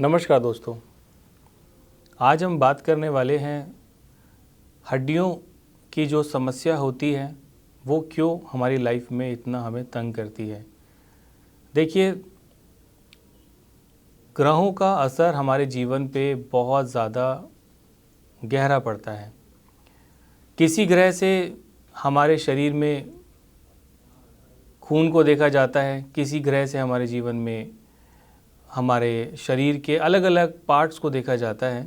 नमस्कार दोस्तों, आज हम बात करने वाले हैं हड्डियों की जो समस्या होती है वो क्यों हमारी लाइफ में इतना हमें तंग करती है। देखिए, ग्रहों का असर हमारे जीवन पे बहुत ज़्यादा गहरा पड़ता है। किसी ग्रह से हमारे शरीर में खून को देखा जाता है, किसी ग्रह से हमारे जीवन में हमारे शरीर के अलग अलग पार्ट्स को देखा जाता है।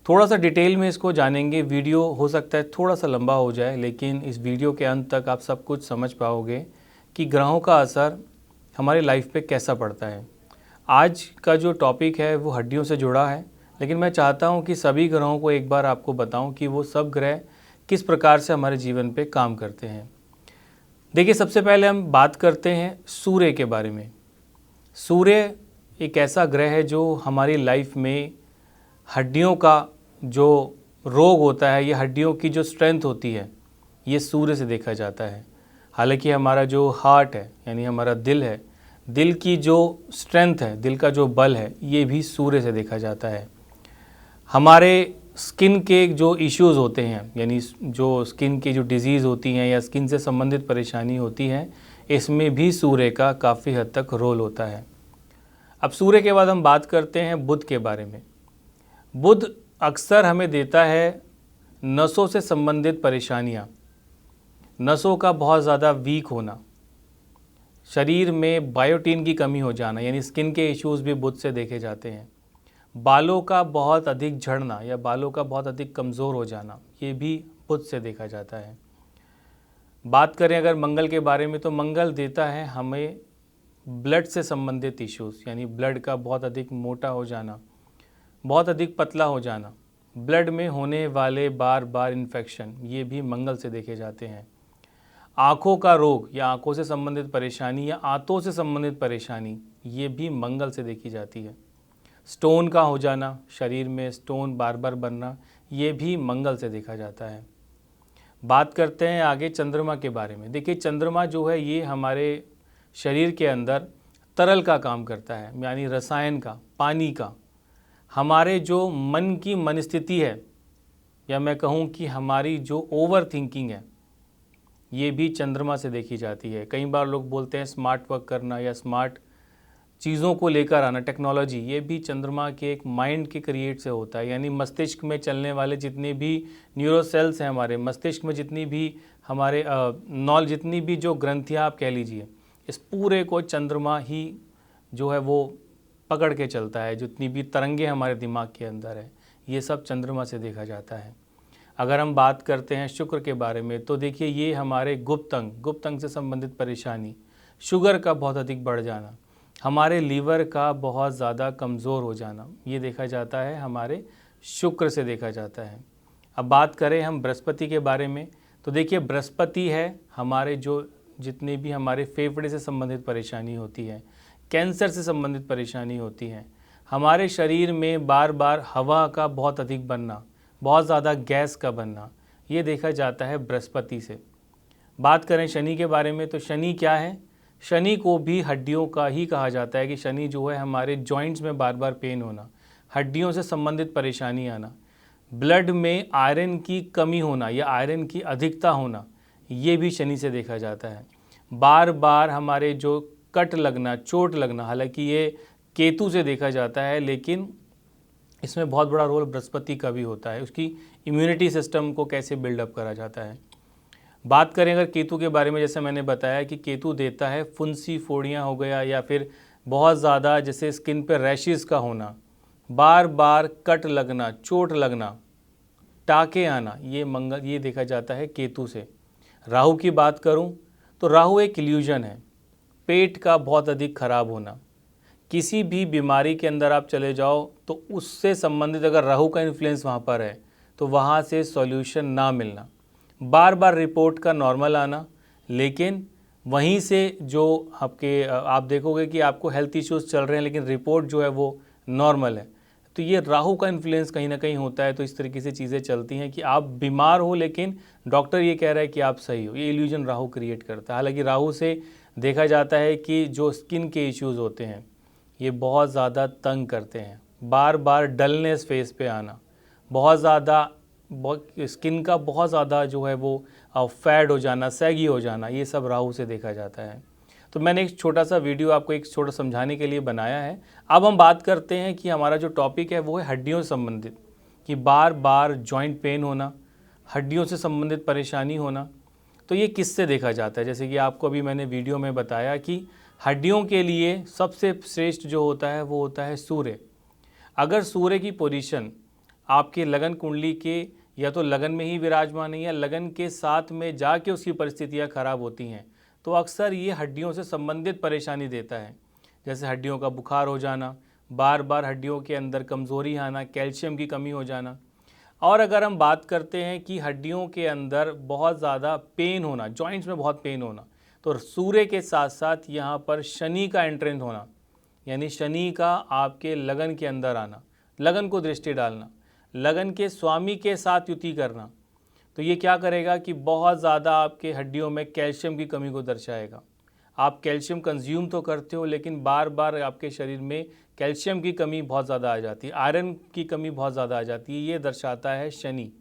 थोड़ा सा डिटेल में इसको जानेंगे। वीडियो हो सकता है थोड़ा सा लंबा हो जाए, लेकिन इस वीडियो के अंत तक आप सब कुछ समझ पाओगे कि ग्रहों का असर हमारी लाइफ पे कैसा पड़ता है। आज का जो टॉपिक है वो हड्डियों से जुड़ा है, लेकिन मैं चाहता हूँ कि सभी ग्रहों को एक बार आपको बताऊँ कि वो सब ग्रह किस प्रकार से हमारे जीवन पे काम करते हैं। देखिए, सबसे पहले हम बात करते हैं सूर्य के बारे में। सूर्य एक ऐसा ग्रह है जो हमारी लाइफ में हड्डियों का जो रोग होता है या हड्डियों की जो स्ट्रेंथ होती है, ये सूर्य से देखा जाता है। हालांकि हमारा जो हार्ट है यानी हमारा दिल है, दिल की जो स्ट्रेंथ है, दिल का जो बल है, ये भी सूर्य से देखा जाता है। हमारे स्किन के जो इश्यूज़ होते हैं, यानी जो स्किन की जो डिजीज़ होती हैं या स्किन से संबंधित परेशानी होती है, इसमें भी सूर्य का काफ़ी हद तक रोल होता है। अब सूर्य के बाद हम बात करते हैं बुध के बारे में। बुध अक्सर हमें देता है नसों से संबंधित परेशानियाँ, नसों का बहुत ज़्यादा वीक होना, शरीर में बायोटीन की कमी हो जाना, यानी स्किन के इश्यूज़ भी बुध से देखे जाते हैं। बालों का बहुत अधिक झड़ना या बालों का बहुत अधिक कमज़ोर हो जाना, ये भी बुध से देखा जाता है। बात करें अगर मंगल के बारे में, तो मंगल देता है हमें ब्लड से संबंधित इश्यूज़, यानी ब्लड का बहुत अधिक मोटा हो जाना, बहुत अधिक पतला हो जाना, ब्लड में होने वाले बार बार इन्फेक्शन, ये भी मंगल से देखे जाते हैं। आँखों का रोग या आँखों से संबंधित परेशानी या आंतों से संबंधित परेशानी, ये भी मंगल से देखी जाती है। स्टोन का हो जाना, शरीर में स्टोन बार बार बनना, ये भी मंगल से देखा जाता है। बात करते हैं आगे चंद्रमा के बारे में। देखिए, चंद्रमा जो है ये हमारे शरीर के अंदर तरल का काम करता है, यानी रसायन का, पानी का। हमारे जो मन की मनस्थिति है, या मैं कहूँ कि हमारी जो ओवर थिंकिंग है, ये भी चंद्रमा से देखी जाती है। कई बार लोग बोलते हैं स्मार्ट वर्क करना या स्मार्ट चीज़ों को लेकर आना, टेक्नोलॉजी, ये भी चंद्रमा के एक माइंड के क्रिएट से होता है। यानी मस्तिष्क में चलने वाले जितने भी न्यूरोसेल्स हैं, हमारे मस्तिष्क में जितनी भी हमारे जितनी भी जो ग्रंथियाँ आप कह लीजिए, इस पूरे को चंद्रमा ही जो है वो पकड़ के चलता है। जितनी भी तरंगे हमारे दिमाग के अंदर है, ये सब चंद्रमा से देखा जाता है। अगर हम बात करते हैं शुक्र के बारे में, तो देखिए ये हमारे गुप्त अंग से संबंधित परेशानी, शुगर का बहुत अधिक बढ़ जाना, हमारे लीवर का बहुत ज़्यादा कमज़ोर हो जाना, ये देखा जाता है हमारे शुक्र से देखा जाता है। अब बात करें हम बृहस्पति के बारे में, तो देखिए बृहस्पति है हमारे जो जितने भी हमारे फेफड़े से संबंधित परेशानी होती है, कैंसर से संबंधित परेशानी होती है, हमारे शरीर में बार बार हवा का बहुत अधिक बनना, बहुत ज़्यादा गैस का बनना, ये देखा जाता है बृहस्पति से। बात करें शनि के बारे में, तो शनि क्या है? शनि को भी हड्डियों का ही कहा जाता है कि शनि जो है हमारे जॉइंट्स में बार बार पेन होना, हड्डियों से संबंधित परेशानी आना, ब्लड में आयरन की कमी होना या आयरन की अधिकता होना, ये भी शनि से देखा जाता है। बार बार हमारे जो कट लगना, चोट लगना, हालांकि ये केतु से देखा जाता है, लेकिन इसमें बहुत बड़ा रोल बृहस्पति का भी होता है। उसकी इम्यूनिटी सिस्टम को कैसे बिल्डअप करा जाता है। बात करें अगर केतु के बारे में, जैसे मैंने बताया कि केतु देता है फुंसी फोड़ियाँ हो गया या फिर बहुत ज़्यादा जैसे स्किन पे रैशेस का होना, बार बार कट लगना, चोट लगना, टाके आना, ये देखा जाता है केतु से। राहु की बात करूं तो राहु एक इल्यूजन है, पेट का बहुत अधिक खराब होना, किसी भी बीमारी के अंदर आप चले जाओ तो उससे संबंधित अगर राहु का इन्फ्लुएंस वहाँ पर है तो वहाँ से सॉल्यूशन ना मिलना, बार बार रिपोर्ट का नॉर्मल आना, लेकिन वहीं से जो आप देखोगे कि आपको हेल्थ इश्यूज़ चल रहे हैं लेकिन रिपोर्ट जो है वो नॉर्मल है, तो ये राहु का इन्फ्लुएंस कहीं ना कहीं होता है। तो इस तरीके से चीज़ें चलती हैं कि आप बीमार हो लेकिन डॉक्टर ये कह रहा है कि आप सही हो, ये इल्यूजन राहु क्रिएट करता है। हालांकि राहु से देखा जाता है कि जो स्किन के इश्यूज़ होते हैं ये बहुत ज़्यादा तंग करते हैं, बार बार डलनेस फेस पे आना, बहुत ज़्यादा स्किन का बहुत ज़्यादा जो है वो फैड हो जाना, सैगी हो जाना, ये सब राहु से देखा जाता है। तो मैंने एक छोटा सा वीडियो आपको एक छोटा समझाने के लिए बनाया है। अब हम बात करते हैं कि हमारा जो टॉपिक है वो है हड्डियों से संबंधित, कि बार बार जॉइंट पेन होना, हड्डियों से संबंधित परेशानी होना। तो ये किससे देखा जाता है? जैसे कि आपको अभी मैंने वीडियो में बताया कि हड्डियों के लिए सबसे श्रेष्ठ जो होता है वो होता है सूर्य। अगर सूर्य की पोजीशन आपके लगन कुंडली के या तो लगन में ही विराजमान है या लगन के साथ में जाके उसकी परिस्थितियां खराब होती हैं, तो अक्सर ये हड्डियों से संबंधित परेशानी देता है। जैसे हड्डियों का बुखार हो जाना, बार बार हड्डियों के अंदर कमज़ोरी आना, कैल्शियम की कमी हो जाना। और अगर हम बात करते हैं कि हड्डियों के अंदर बहुत ज़्यादा पेन होना, जॉइंट्स में बहुत पेन होना, तो सूर्य के साथ साथ यहाँ पर शनि का एंट्रेंस होना, यानी शनि का आपके लगन के अंदर आना, लगन को दृष्टि डालना, लगन के स्वामी के साथ युति करना, तो ये क्या करेगा कि बहुत ज़्यादा आपके हड्डियों में कैल्शियम की कमी को दर्शाएगा। आप कैल्शियम कंज्यूम तो करते हो, लेकिन बार बार आपके शरीर में कैल्शियम की कमी बहुत ज़्यादा आ जाती है, आयरन की कमी बहुत ज़्यादा आ जाती है, ये दर्शाता है शनि।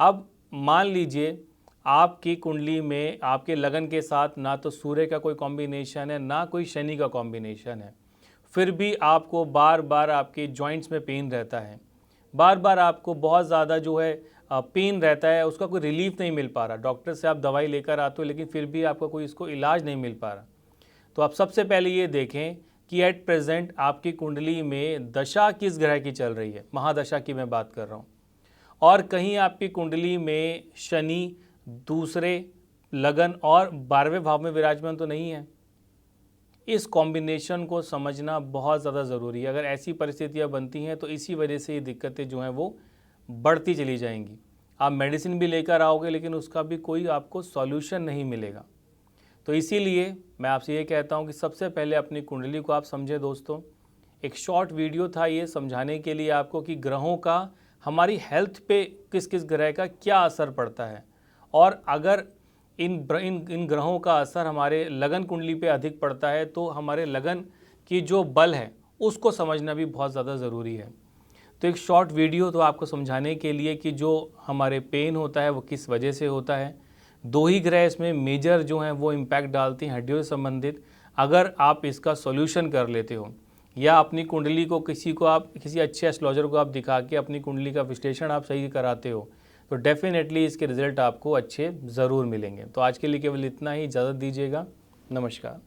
अब मान लीजिए आपकी कुंडली में आपके लगन के साथ ना तो सूर्य का कोई कॉम्बिनेशन है, ना कोई शनि का कॉम्बिनेशन है, फिर भी आपको बार बार आपके जॉइंट्स में पेन रहता है, बार बार आपको बहुत ज़्यादा जो है पेन रहता है, उसका कोई रिलीफ नहीं मिल पा रहा, डॉक्टर से आप दवाई लेकर आते हो लेकिन फिर भी आपका कोई इसको इलाज नहीं मिल पा रहा, तो आप सबसे पहले ये देखें कि एट प्रेजेंट आपकी कुंडली में दशा किस ग्रह की चल रही है, महादशा की मैं बात कर रहा हूँ। और कहीं आपकी कुंडली में शनि दूसरे लगन और 12वें भाव में विराजमान तो नहीं है। इस कॉम्बिनेशन को समझना बहुत ज़्यादा ज़रूरी है। अगर ऐसी परिस्थितियाँ बनती हैं तो इसी वजह से ये दिक्कतें जो हैं वो बढ़ती चली जाएंगी। आप मेडिसिन भी लेकर आओगे लेकिन उसका भी कोई आपको सॉल्यूशन नहीं मिलेगा। तो इसीलिए मैं आपसे ये कहता हूँ कि सबसे पहले अपनी कुंडली को आप समझें दोस्तों। एक शॉर्ट वीडियो था ये समझाने के लिए आपको कि ग्रहों का हमारी हेल्थ पे किस किस ग्रह का क्या असर पड़ता है, और अगर इन ग्रहों का असर हमारे लगन कुंडली पे अधिक पड़ता है तो हमारे लगन की जो बल है उसको समझना भी बहुत ज़्यादा ज़रूरी है। तो एक शॉर्ट वीडियो तो आपको समझाने के लिए कि जो हमारे पेन होता है वो किस वजह से होता है। 2 ही ग्रह इसमें मेजर जो हैं वो इम्पैक्ट डालते हैं हड्डियों से संबंधित। अगर आप इसका सॉल्यूशन कर लेते हो या अपनी कुंडली को किसी अच्छे एस्ट्रोलॉजर को आप दिखा के अपनी कुंडली का विश्लेषण आप सही कराते हो, तो डेफिनेटली इसके रिज़ल्ट आपको अच्छे ज़रूर मिलेंगे। तो आज के लिए केवल इतना ही, इजाज़त दीजिएगा। नमस्कार।